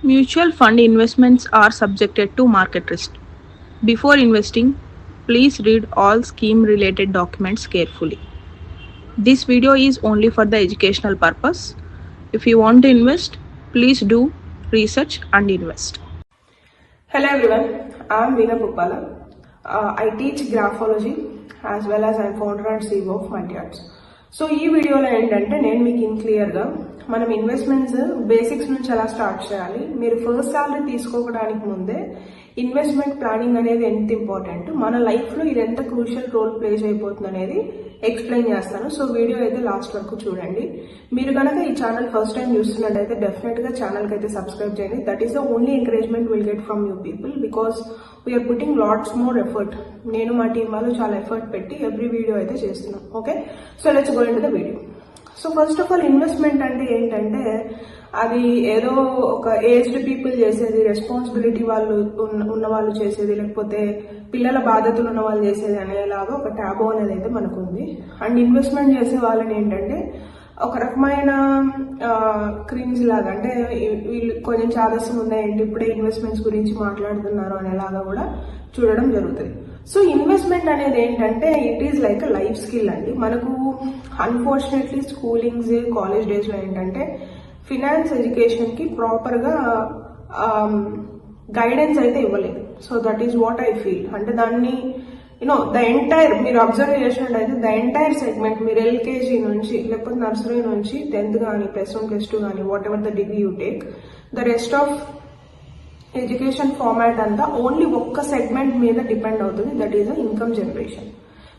Mutual fund investments are subjected to market risk. Before investing, please read all scheme related documents carefully. This video is only for the educational purpose. If you want to invest, please do research and invest. Hello everyone, I am Veena Bhupala. I teach graphology as well as I am founder and CEO of MultiArts. So ఈ వీడియోలో ఏంటంటే నేను మీకు క్లియర్గా మనం investments basics నుంచి ఎలా start చేయాలి, మీరు ఫస్ట్ సాలరీ తీసుకోవడానికి ముందే ఇన్వెస్ట్మెంట్ ప్లానింగ్ అనేది ఎంత ఇంపార్టెంట్, మన లైఫ్లో ఇది ఎంత క్రూషియల్ రోల్ ప్లే అయిపోతుంది అనేది ఎక్స్ప్లెయిన్ చేస్తాను. సో వీడియో అయితే లాస్ట్ వరకు చూడండి. మీరు కనుక ఈ ఛానల్ ఫస్ట్ టైం చూస్తున్నట్టయితే డెఫినెట్గా ఛానల్కి అయితే సబ్స్క్రైబ్ చేయండి. That is the only encouragement will get from you people because we're putting lots more effort. నేను మా టీం వాళ్ళు చాలా ఎఫర్ట్ పెట్టి ఎవ్రీ వీడియో అయితే చేస్తున్నాం. Okay, so let's go into the video. So first of all investment అంటే ఏంటంటే అది ఏదో ఒక ఏజ్డ్ పీపుల్ చేసేది, రెస్పాన్సిబిలిటీ వాళ్ళు ఉన్న వాళ్ళు చేసేది, లేకపోతే పిల్లల బాధ్యతలు ఉన్న వాళ్ళు చేసేది అనేలాగా ఒక ట్యాబో అనేది అయితే మనకు ఉంది. అండ్ ఇన్వెస్ట్మెంట్ చేసే వాళ్ళని ఏంటంటే ఒక రకమైన క్రింజ్ లాగా, అంటే వీళ్ళు కొంచెం చాదస్యం ఉన్నాయండి ఇప్పుడే ఇన్వెస్ట్మెంట్స్ గురించి మాట్లాడుతున్నారు అనేలాగా కూడా చూడడం జరుగుతుంది. సో ఇన్వెస్ట్మెంట్ అనేది ఏంటంటే it is like a life skill అండి. మనకు అన్ఫార్చునేట్లీ స్కూలింగ్స్ కాలేజ్ డేస్లో ఏంటంటే ఫినాన్స్ ఎడ్యుకేషన్కి ప్రాపర్గా గైడెన్స్ అయితే ఇవ్వలేదు. So that is what I feel. అంటే దాన్ని ద ఎంటైర్ మీరు అబ్జర్వ్ చేసినట్టయితే ద ఎంటైర్ సెగ్మెంట్, మీరు ఎల్కేజీ నుంచి లేకపోతే నర్సరీ నుంచి 10th కానీ +1 +2 కానీ what ever the degree you take, the rest of education format అంతా ఓన్లీ ఒక్క సెగ్మెంట్ మీద డిపెండ్ అవుతుంది. That is the income generation.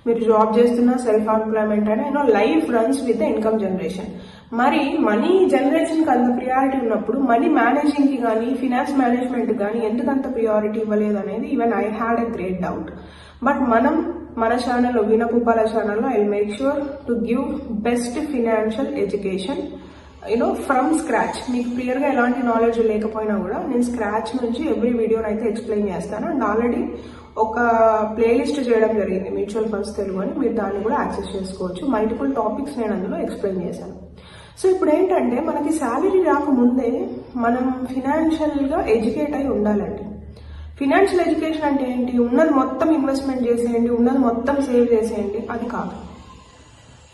మీరు జాబ్ చేస్తున్నా, సెల్ఫ్ ఎంప్లాయ్మెంట్ అయినా life runs with the income generation. మరి మనీ జనరేషన్కి అంత ప్రియారిటీ ఉన్నప్పుడు మనీ మేనేజింగ్కి కానీ ఫినాన్స్ మేనేజ్మెంట్ కానీ ఎందుకు అంత ప్రియారిటీ ఇవ్వలేదు అనేది even I had a great doubt. But మన ఛానల్లో, వీణా భూపాల ఛానల్లో I make sure to give best financial education from scratch. మీకు క్లియర్గా ఎలాంటి నాలెడ్జ్ లేకపోయినా కూడా నేను స్క్రాచ్ నుంచి ఎవ్రీ వీడియోని అయితే ఎక్స్ప్లెయిన్ చేస్తాను. అండ్ ఆల్రెడీ ఒక ప్లేలిస్ట్ చేయడం జరిగింది మ్యూచువల్ ఫండ్స్ తెలుగు అని, మీరు దాన్ని కూడా యాక్సెస్ చేసుకోవచ్చు. మల్టిపుల్ టాపిక్స్ నేను అందులో ఎక్స్ప్లెయిన్ చేశాను. సో ఇప్పుడు ఏంటంటే మనకి శాలరీ రాకముందే మనం ఫినాన్షియల్గా ఎడ్యుకేట్ అయి ఉండాలండి. ఫినాన్షియల్ ఎడ్యుకేషన్ అంటే ఏంటి, ఉన్నది మొత్తం ఇన్వెస్ట్మెంట్ చేసేయండి, ఉన్నది మొత్తం సేవ్ చేసేయండి, అది కాదు.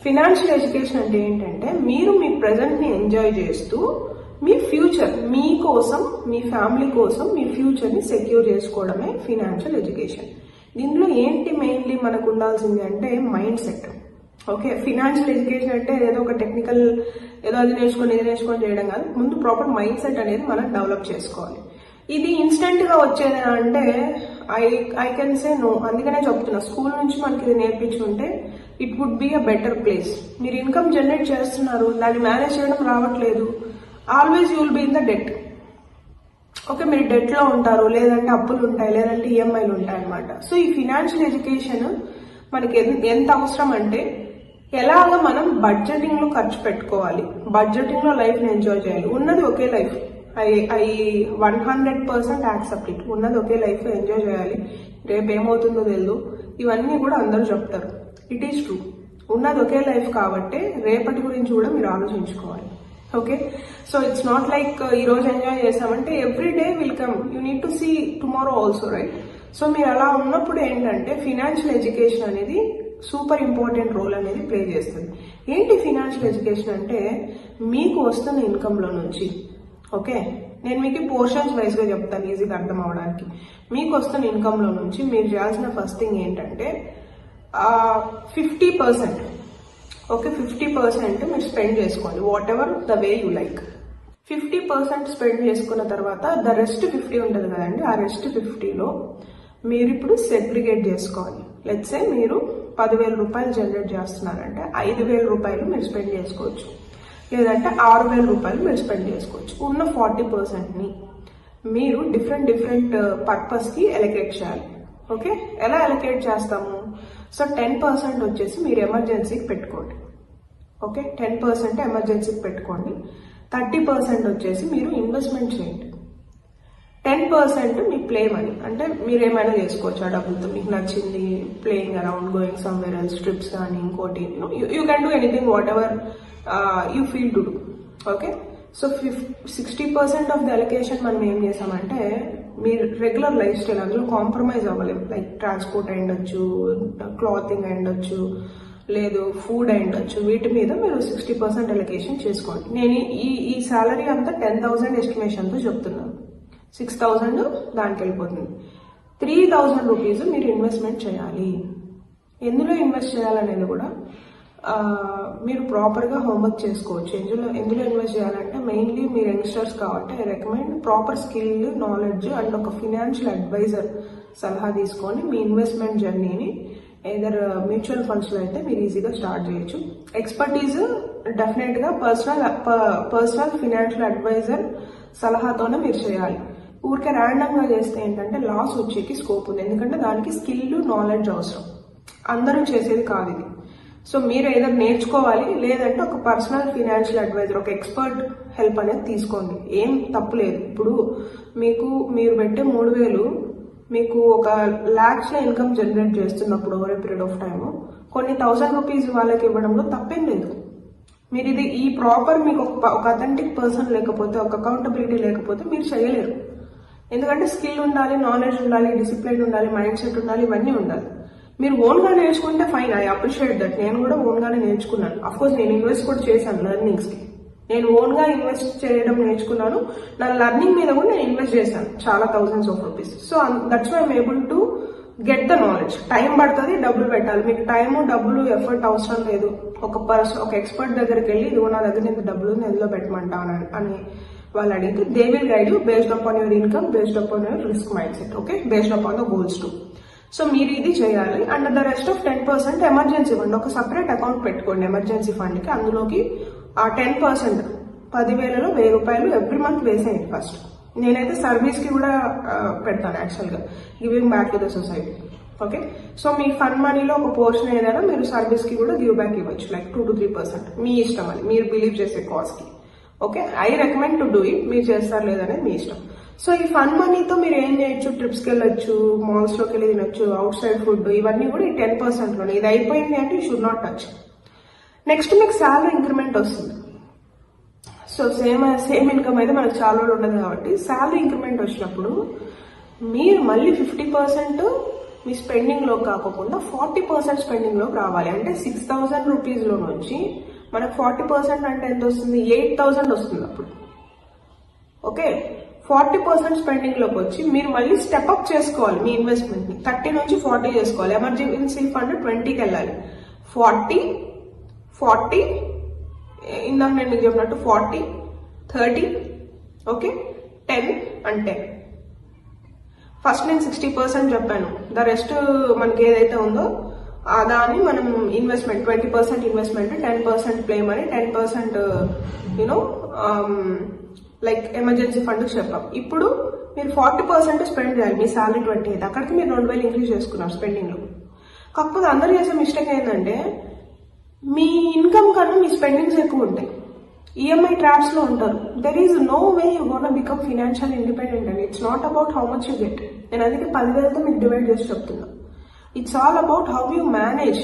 ఫినాన్షియల్ ఎడ్యుకేషన్ అంటే ఏంటంటే మీరు మీ ప్రెజెంట్ని ఎంజాయ్ చేస్తూ మీ ఫ్యూచర్, మీకోసం, మీ ఫ్యామిలీ కోసం మీ ఫ్యూచర్ని సెక్యూర్ చేసుకోవడమే ఫినాన్షియల్ ఎడ్యుకేషన్. దీనిలో ఏంటి మెయిన్లీ మనకు ఉండాల్సింది అంటే mind set. Okay, financial education అంటే ఏదో ఒక టెక్నికల్ ఏదో అది నేర్చుకొని ఇది నేర్చుకొని చేయడం కాదు. ముందు ప్రాపర్ మైండ్ సెట్ అనేది మనం డెవలప్ చేసుకోవాలి. ఇది ఇన్స్టెంట్గా వచ్చేది అంటే ఐ కెన్ సే నో. అందుకనే చెప్తున్నా, స్కూల్ నుంచి మనకి ఇది నేర్పించుకుంటే it would be a better place. మీరు ఇన్కమ్ జనరేట్ చేస్తున్నారు, దాన్ని మేనేజ్ చేయడం రావట్లేదు, always you will be in the debt. Okay, మీరు డెట్లో ఉంటారు, లేదంటే అప్పులు ఉంటాయి, లేదంటే ఈఎంఐలు ఉంటాయి అనమాట. సో ఈ ఫినాన్షియల్ ఎడ్యుకేషన్ మనకి ఎంత అవసరం అంటే ఎలాగ మనం బడ్జెటింగ్లో ఖర్చు పెట్టుకోవాలి, బడ్జెటింగ్లో లైఫ్ని ఎంజాయ్ చేయాలి. ఉన్నది ఒకే లైఫ్, ఐ 100% యాక్సెప్ట్ ఇట్. ఉన్నది ఒకే లైఫ్, ఎంజాయ్ చేయాలి, రేపు ఏమవుతుందో తెలియదు, ఇవన్నీ కూడా అందరూ చెప్తారు. ఇట్ ఈస్ ట్రూ, ఉన్నది ఒకే లైఫ్ కాబట్టి రేపటి గురించి కూడా మీరు ఆలోచించుకోవాలి. Okay, so it's not like ఈరోజు ఎంజాయ్ చేసామంటే every day will come, you need to see tomorrow also, right? So మీరు అలా ఉన్నప్పుడు ఏంటంటే ఫినాన్షియల్ ఎడ్యుకేషన్ అనేది సూపర్ ఇంపార్టెంట్ రోల్ అనేది ప్లే చేస్తుంది. ఏంటి ఫినాన్షియల్ ఎడ్యుకేషన్ అంటే మీకు వస్తున్న ఇన్కంలో నుంచి, ఓకే, నేను మీకు పోర్షన్స్ వైజ్గా చెప్తాను ఈజీగా అర్థం అవడానికి. మీకు వస్తున్న ఇన్కంలో నుంచి మీరు చేయాల్సిన ఫస్ట్ థింగ్ ఏంటంటే 50%, ఓకే, 50% మీరు స్పెండ్ చేసుకోండి, what ever the way you like. 50% spend చేసుకున్న తర్వాత ద రెస్ట్ 50 ఉంటుంది కదండి, ఆ రెస్ట్ 50లో మీరు ఇప్పుడు సెగ్రిగేట్ చేసుకోవాలి. లెట్స్ సే మీరు 10,000 రూపాయలు జనరేట్ చేస్తున్నారంటే 5,000 రూపాయలు మీరు స్పెండ్ చేసుకోవచ్చు, లేదంటే 6,000 రూపాయలు మీరు స్పెండ్ చేసుకోవచ్చు. ఉన్న 40%ని మీరు డిఫరెంట్ పర్పస్కి ఎలకేట్ చేయాలి. ఓకే, ఎలా ఎలకేట్ చేస్తాము? సో 10% వచ్చేసి మీరు ఎమర్జెన్సీకి పెట్టుకోండి. ఓకే, 10% ఎమర్జెన్సీకి పెట్టుకోండి. 30% వచ్చేసి మీరు ఇన్వెస్ట్మెంట్ చేయండి. 10% మీ ప్లే మనీ, అంటే మీరు ఏమైనా చేసుకోవచ్చు ఆ డబ్బులతో, మీకు నచ్చింది, playing around, going somewhere else, trips కానీ ఇంకోటి, you can do anything what ever you feel to do. Okay, so 60% of the allocation మనం ఏం చేసామంటే మీరు రెగ్యులర్ లైఫ్ స్టైల్ అందులో కాంప్రమైజ్ అవ్వలేము. లైక్ ట్రాన్స్పోర్ట్ అయ్యుండొచ్చు, క్లాతింగ్ అయ్యుండొచ్చు, లేదు ఫుడ్ అయ్యుండొచ్చు. వీటి మీద మీరు 60% అలొకేషన్ చేసుకోండి. నేను ఈ శాలరీ అంతా 10,000 ఎస్టిమేషన్తో చెప్తున్నాను. 6,000 దానికి వెళ్ళిపోతుంది. 3,000 రూపీస్ మీరు ఇన్వెస్ట్మెంట్ చేయాలి. ఎందులో ఇన్వెస్ట్ చేయాలనేది కూడా మీరు ప్రాపర్గా హోంవర్క్ చేసుకోవచ్చు. ఎందులో ఇన్వెస్ట్ చేయాలంటే మెయిన్లీ మీరు యంగ్స్టర్స్ కాబట్టి I recommend proper skill, knowledge and ఒక ఫినాన్షియల్ అడ్వైజర్ సలహా తీసుకొని మీ ఇన్వెస్ట్మెంట్ జర్నీని ఏదర్ మ్యూచువల్ ఫండ్స్లో అయితే మీరు ఈజీగా స్టార్ట్ చేయొచ్చు. ఎక్స్పర్టీజ్ డెఫినెట్గా పర్సనల్ ఫినాన్షియల్ అడ్వైజర్ సలహాతోనే మీరు చేయాలి. ఊరికే ర్యాండమ్గా చేస్తే ఏంటంటే లాస్ వచ్చేకి స్కోప్ ఉంది. ఎందుకంటే దానికి స్కిల్, నాలెడ్జ్ అవసరం. అందరూ చేసేది కాదు ఇది. సో మీరు ఏదో నేర్చుకోవాలి, లేదంటే ఒక పర్సనల్ ఫినాన్షియల్ అడ్వైజర్, ఒక ఎక్స్పర్ట్ హెల్ప్ అనేది తీసుకోండి. ఏం తప్పులేదు. ఇప్పుడు మీరు పెట్టే 3,000 మీకు ఒక lakhs లో ఇన్కమ్ జనరేట్ చేస్తున్నప్పుడు over a period of time కొన్ని 1,000 రూపీస్ వాళ్ళకి ఇవ్వడంలో తప్పేం లేదు. మీరు ఇది ఈ ప్రాపర్ మీకు ఒక అథెంటిక్ పర్సన్ లేకపోతే, ఒక అకౌంటబిలిటీ లేకపోతే మీరు చేయలేరు. ఎందుకంటే స్కిల్ ఉండాలి, నాలెడ్జ్ ఉండాలి, డిసిప్లిన్ ఉండాలి, మైండ్ సెట్ ఉండాలి, ఇవన్నీ ఉండాలి. మీరు ఓన్గా నేర్చుకుంటే ఫైన్, ఐ అప్రిషియేట్ దట్. నేను కూడా ఓన్గానే నేర్చుకున్నాను. అఫ్కోర్స్ నేను ఇన్వెస్ట్ కూడా చేశాను లెర్నింగ్స్కి. నేను ఓన్గా ఇన్వెస్ట్ చేయడం నేర్చుకున్నాను. నా లెర్నింగ్ మీద కూడా నేను ఇన్వెస్ట్ చేశాను చాలా thousands of rupees. So that's why I'm able to get the knowledge. Time పడుతుంది, డబ్బులు పెట్టాలి. మీకు టైము, డబ్బులు, ఎఫర్ట్ అవసరం లేదు. ఒక ఎక్స్పర్ట్ దగ్గరికి వెళ్ళి ఇదిగో నా దగ్గర ఇంత డబ్బులు ఎందులో పెట్టమంటాను అని వాళ్ళు అడిగితే they will guide you based upon your income, based upon your risk mind set, okay, based upon the goals to. So మీరు ఇది చేయాలి. And the rest of 10% emergency fund, ఒక సపరేట్ అకౌంట్ పెట్టుకోండి ఎమర్జెన్సీ ఫండ్కి. అందులోకి ఆ 10%, 10,000లో 1,000 రూపాయలు ఎవ్రీ మంత్ వేసేయండి first. నేనైతే సర్వీస్కి కూడా పెడతాను యాక్చువల్గా, giving back to the society, okay. So మీ ఫండ్ మనీలో ఒక పోర్షన్ ఏదైనా మీరు సర్వీస్కి కూడా గివ్ బ్యాక్ ఇవ్వచ్చు, లైక్ 2 to 3%. మీ ఇష్టం, అని మీరు బిలీవ్ చేసే కాజ్కి, okay. I recommend to do it. మీరు చేస్తారు లేదనేది మీ ఇష్టం. సో ఈ ఫండ్ మనీతో మీరు ఏం చేయొచ్చు, ట్రిప్స్కి వెళ్ళొచ్చు, మాల్స్లోకి వెళ్ళి తినొచ్చు, అవుట్ సైడ్ ఫుడ్, ఇవన్నీ కూడా ఈ 10%లోనే. ఇది అయిపోయింది అంటే you should not touch. Next మీకు శాలరీ ఇంక్రిమెంట్ వస్తుంది. సో సేమ్ ఇన్కమ్ అయితే మనకు చాలా రోజులు ఉండదు కాబట్టి శాలరీ ఇంక్రిమెంట్ వచ్చినప్పుడు మీరు మళ్ళీ 50% మీ స్పెండింగ్లో కాకుండా 40% స్పెండింగ్లోకి రావాలి. అంటే 6,000 రూపీస్లో నుంచి మనకు 40% అంటే ఎంత వస్తుంది, 8,000 వస్తుంది అప్పుడు, ఓకే. 40% స్పెండింగ్లోకి వచ్చి మీరు మళ్ళీ స్టెప్అప్ చేసుకోవాలి మీ ఇన్వెస్ట్మెంట్ని. 30 నుంచి 40 చేసుకోవాలి. ఎమర్జెన్సీ ఫండ్ 20కి వెళ్ళాలి. 40 ఇందాక నేను మీకు చెప్పినట్టు 40, 30, ఓకే, 10 and 10. ఫస్ట్ నేను 60% చెప్పాను. ద రెస్ట్ మనకి ఏదైతే ఉందో దాన్ని మనం investment 20% investment, 10% play money, 10% like emergency ఫండ్కి చెప్పాం. ఇప్పుడు మీరు 40% స్పెండ్ చేయాలి. మీ శాలరీ 20 అయితే అక్కడికి మీరు 2,000 ఇంక్రీజ్ చేసుకున్నారు స్పెండింగ్లో. కాకపోతే అందరూ చేసే మిస్టేక్ ఏంటంటే మీ ఇన్కమ్ కన్నా మీ స్పెండింగ్స్ ఎక్కువ ఉంటాయి. ఈఎంఐ ట్రాప్స్లో ఉంటారు. There is no way you gonna become financial independent అండి. It's not about how much you get. నేను అందుకే 10,000తో మీకు డివైడ్ చేసి చెప్తున్నా. It's all about how you manage.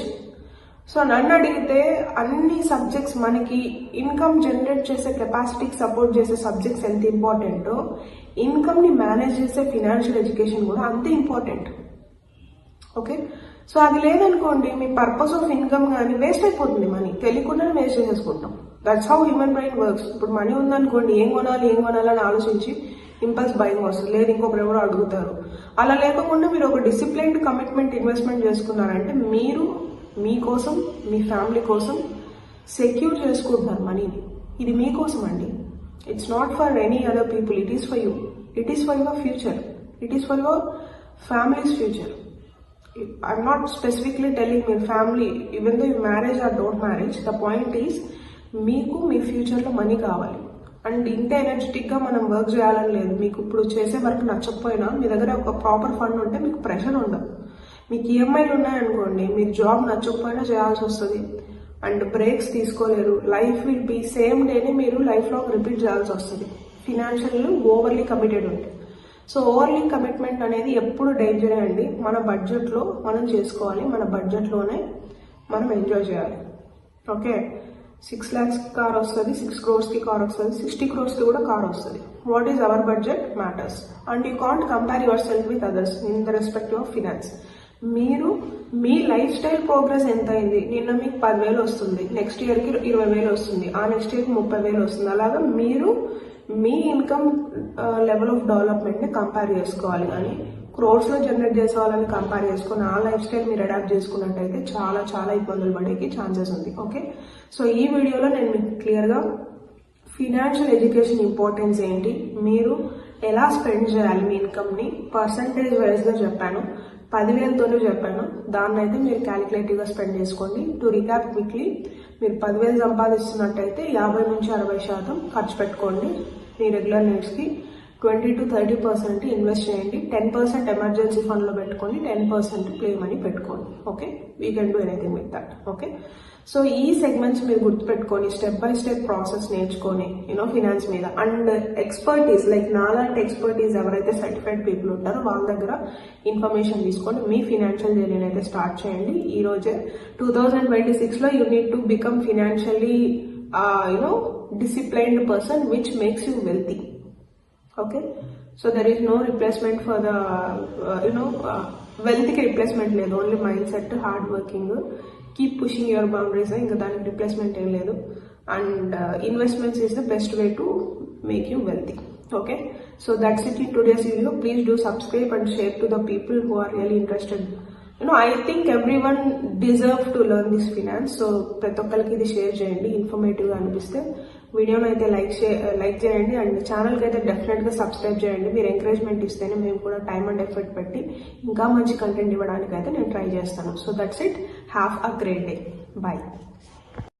So నన్ను అడిగితే అన్ని సబ్జెక్ట్స్, మనకి ఇన్కమ్ జనరేట్ చేసే కెపాసిటీకి సపోర్ట్ చేసే సబ్జెక్ట్స్ ఎంత ఇంపార్టెంటో, ఇన్కమ్ని మేనేజ్ చేసే ఫినాన్షియల్ ఎడ్యుకేషన్ కూడా అంతే ఇంపార్టెంట్, ఓకే. సో అది లేదనుకోండి మీ పర్పస్ ఆఫ్ ఇన్కమ్ కానీ వేస్ట్ అయిపోతుంది. మనీ తెలియకుండానే వేస్ట్ చేసేసుకుంటాం. That's how human brain works. ఇప్పుడు మనీ ఉందనుకోండి, ఏం కొనాలి అని ఆలోచించి ఇంపల్స్ బయింగ్ వస్తుంది, లేదు ఇంకొకరు ఎవరో అడుగుతారు. అలా లేకుండా మీరు ఒక డిసిప్లైన్డ్ కమిట్మెంట్ ఇన్వెస్ట్మెంట్ చేసుకున్నారంటే మీరు మీకోసం, మీ ఫ్యామిలీ కోసం సెక్యూర్ చేసుకుంటున్నారు మనీని. ఇది మీకోసం అండి. It's not for any other people. It is for you. It is for your future. It is for your families future. I'm not specifically telling your family, even though you marriage or don't marriage, the point is మీకు మీ ఫ్యూచర్లో money కావాలి. And ఇంత ఎనర్జెటిక్గా మనం work చేయాలని లేదు. మీకు ఇప్పుడు చేసే వర్క్ నచ్చకపోయినా మీ దగ్గర ఒక ప్రాపర్ ఫండ్ ఉంటే మీకు ప్రెషర్ ఉండదు. మీకు ఈఎంఐలు ఉన్నాయనుకోండి, మీకు జాబ్ నచ్చకపోయినా చేయాల్సి వస్తుంది అండ్ బ్రేక్స్ తీసుకోలేరు. లైఫ్ విల్ బీ సేమ్ డేని మీరు లైఫ్ లాంగ్ రిపీట్ చేయాల్సి వస్తుంది ఫినాన్షియల్ ఓవర్లీ కమిటెడ్ ఉంటే. సో ఓవర్లీ కమిట్మెంట్ అనేది ఎప్పుడు డేంజరే అండి. మన బడ్జెట్లో మనం చేసుకోవాలి, మన బడ్జెట్లోనే మనం ఎంజాయ్ చేయాలి, ఓకే. 6 lakhs కి కార్ వస్తుంది, 6 crores కి కార్ వస్తుంది, 60 crores కి కూడా కార్ వస్తుంది. What is our budget matters and you can't compare your self with others in the respective of finance. మీరు మీ లైఫ్ స్టైల్ ప్రోగ్రెస్ ఎంత అయింది, నిన్న మీకు 10,000 వస్తుంది, నెక్స్ట్ ఇయర్కి 20,000 వస్తుంది, ఆ నెక్స్ట్ ఇయర్కి 30,000 వస్తుంది. అలాగా మీరు మీ ఇన్కమ్ లెవెల్ ఆఫ్ డెవలప్మెంట్ని కంపేర్ చేసుకోవాలి. కానీ క్రోర్స్లో జనరేట్ చేసే వాళ్ళని కంపేర్ చేసుకుని ఆ లైఫ్ స్టైల్ మీరు అడాప్ట్ చేసుకున్నట్టయితే చాలా చాలా ఇబ్బందులు పడేకి ఛాన్సెస్ ఉంది. ఓకే, సో ఈ వీడియోలో నేను మీకు క్లియర్గా ఫినాన్షియల్ ఎడ్యుకేషన్ ఇంపార్టెన్స్ ఏంటి, మీరు ఎలా స్పెండ్ చేయాలి మీ ఇన్కమ్ని పర్సంటేజ్ వైజ్గా చెప్పాను, 10,000తోనే చెప్పాను. దాన్ని అయితే మీరు క్యాలిక్యులేటివ్గా స్పెండ్ చేసుకోండి. టు రికాప్ క్విక్లీ, మీరు 10,000 సంపాదిస్తున్నట్టయితే 50 నుంచి 60% ఖర్చు పెట్టుకోండి. మీ రెగ్యులర్ నీడ్స్కి 20 to 30% ఇన్వెస్ట్ చేయండి, 10% ఎమర్జెన్సీ ఫండ్లో పెట్టుకోండి, 10% ప్లే మనీ పెట్టుకోండి. Okay, we can do anything with that. Okay, so ఈ సెగ్మెంట్స్ మీరు గుర్తుపెట్టుకొని స్టెప్ బై స్టెప్ ప్రాసెస్ నేర్చుకొని ఫినాన్స్ మీద అండ్ ఎక్స్పర్టీస్ లైక్ నాలాంటి ఎక్స్పర్టీస్ ఎవరైతే సర్టిఫైడ్ పీపుల్ ఉంటారో వాళ్ళ దగ్గర ఇన్ఫర్మేషన్ తీసుకొని మీ ఫినాన్షియల్ జర్నీని అయితే స్టార్ట్ చేయండి. ఈ రోజే 2026లో you need to become financially disciplined person which makes you wealthy. Okay, so there is no replacement for the wealth ki replacement లేదు, only mindset, hard working, keep pushing your boundaries. ఇంకా దానికి replacement ఏం లేదు. And investments is the best way to make you wealthy. Okay, so that's it in today's video. Please do subscribe and share to the people who are really interested. I think everyone deserve to learn this finance. So ప్రతి ఒక్కరికి ఇది share చేయండి, ఇన్ఫర్మేటివ్గా అనిపిస్తే వీడియోని అయితే like చేయండి and ఛానల్కి అయితే డెఫినెట్గా సబ్స్క్రైబ్ చేయండి. మీరు ఎంకరేజ్మెంట్ ఇస్తేనే మేము కూడా టైమ్ అండ్ ఎఫర్ట్ పెట్టి ఇంకా మంచి కంటెంట్ ఇవ్వడానికి అయితే నేను ట్రై చేస్తాను. So that's it, have a great day, bye.